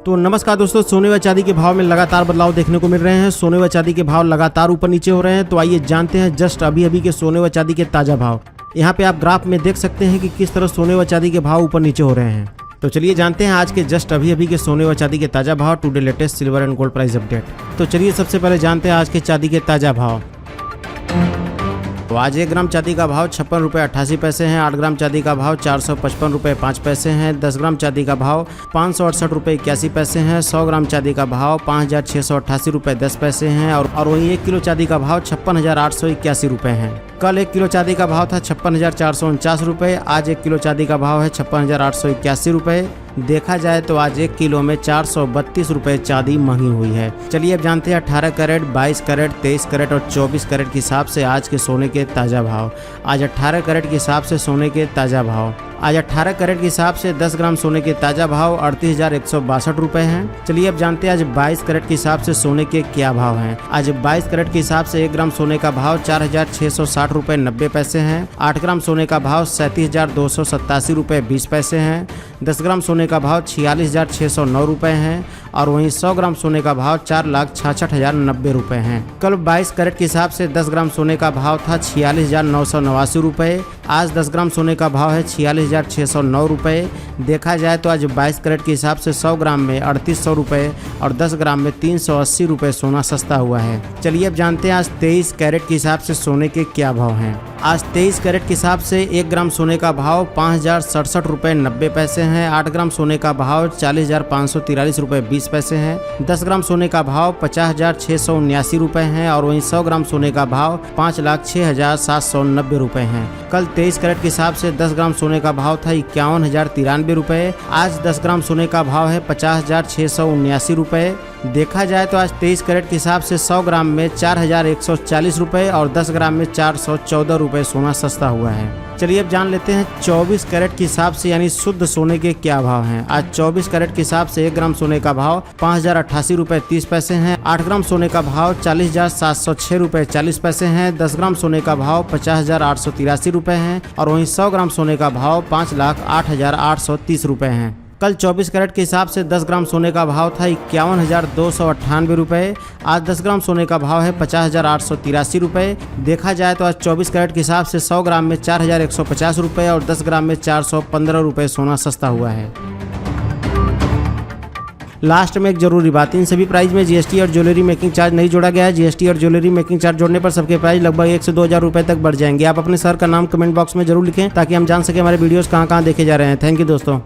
तो नमस्कार दोस्तों, सोने व चांदी के भाव में लगातार बदलाव देखने को मिल रहे हैं। सोने व चांदी के भाव लगातार ऊपर नीचे हो रहे हैं। तो आइए जानते हैं जस्ट अभी के सोने व चांदी के ताजा भाव। यहाँ पे आप ग्राफ में देख सकते हैं कि किस तरह सोने व चांदी के भाव ऊपर नीचे हो रहे हैं। तो चलिए जानते हैं आज के जस्ट अभी के सोने व चांदी के ताजा भाव, today latest silver and gold price update. तो चलिए सबसे पहले जानते हैं आज के चांदी के ताजा भाव। तो आज 1 ग्राम चांदी का भाव 56 रुपये 88 पैसे हैं। 8 ग्राम चांदी का भाव 455 रुपये 5 पैसे हैं। 10 ग्राम चांदी का भाव 568 रुपये 81 पैसे हैं। 100 ग्राम चांदी का भाव 5688 रुपये 10 पैसे हैं। और वहीं 1 किलो चांदी का भाव 56,881 रुपये हैं। कल 1 किलो चांदी का भाव था 56,449 रुपये। आज 1 किलो चांदी का भाव है 56,881 रुपये। देखा जाए तो आज 1 किलो में 432 रुपये चांदी महंगी हुई है। चलिए अब जानते हैं 18 कैरेट, 22 कैरेट, 23 कैरेट और 24 कैरेट के हिसाब से आज के सोने के ताज़ा भाव। आज 18 कैरेट के हिसाब से सोने के ताज़ा भाव। आज 18 कैरेट के हिसाब से 10 ग्राम सोने के ताज़ा भाव 38,162 रुपये हैं। चलिए अब जानते हैं आज 22 कैरेट के हिसाब से सोने के क्या भाव हैं। आज 22 कैरेट के हिसाब से 1 ग्राम सोने का भाव 4,660 रुपये 90 पैसे हैं। 8 ग्राम सोने का भाव 37,287 रुपये 20 पैसे हैं। 10 ग्राम सोने का भाव 46,609 रुपये हैं। और वहीं 100 ग्राम सोने का भाव 4,66,090 रुपये हैं। कल 22 कैरेट के हिसाब से 10 ग्राम सोने का भाव था 46,989 रुपये। आज 10 ग्राम सोने का भाव है 46,609 रुपये। देखा जाए तो आज 22 कैरेट के हिसाब से 100 ग्राम में 3800 रुपये और 10 ग्राम में 380 रुपये सोना सस्ता हुआ है। चलिए अब जानते हैं आज 23 कैरेट के हिसाब से सोने के क्या भाव हैं। आज 23 कैरेट के हिसाब से 1 ग्राम सोने का भाव 5,067 रुपये 90 पैसे हैं। 8 ग्राम सोने का भाव 40,543 रुपये 20 पैसे हैं। 10 ग्राम सोने का भाव 50,679 रुपये हैं। और वहीं 100 ग्राम सोने का भाव 5,06,790 रुपये हैं। कल 23 कैरेट के हिसाब से 10 ग्राम सोने का भाव था 51,093 रुपये। आज 10 ग्राम सोने का भाव है 50,679 रुपये। देखा जाए तो आज 23 कैरेट के हिसाब से 100 ग्राम में 4,140 रुपये और 10 ग्राम में 414 रुपये सोना सस्ता हुआ है। चलिए अब जान लेते हैं 24 कैरेट के हिसाब से यानी शुद्ध सोने के क्या भाव हैं। आज 24 कैरेट के हिसाब से 1 ग्राम सोने का भाव 5,088 रुपये 30 पैसे हैं। 8 ग्राम सोने का भाव 40,706 रुपये 40 पैसे हैं। 10 ग्राम सोने का भाव 50,883 रुपये हैं। और वहीं 100 ग्राम सोने का भाव 5,08,830 रुपये हैं। कल 24 कैरेट के हिसाब से 10 ग्राम सोने का भाव था 51,298 रुपये। आज 10 ग्राम सोने का भाव है 50,883 रुपये। देखा जाए तो आज 24 कैरेट के हिसाब से 100 ग्राम में 4,150 रुपये और 10 ग्राम में 415 रुपये सोना सस्ता हुआ है। लास्ट में एक जरूरी बात, इन सभी प्राइस में जीएसटी और ज्वेलरी मेकिंग चार्ज नहीं जोड़ा गया है। जीएसटी और ज्वेलरी मेकिंग चार्ज जोड़ने पर सबके प्राइस लगभग 1 से 2,000 रुपये तक बढ़ जाएंगे। आप अपने शहर का नाम कमेंट बॉक्स में जरूर लिखें ताकि हम जान सकें हमारे वीडियोस कहाँ देखे जा रहे हैं। थैंक यू दोस्तों।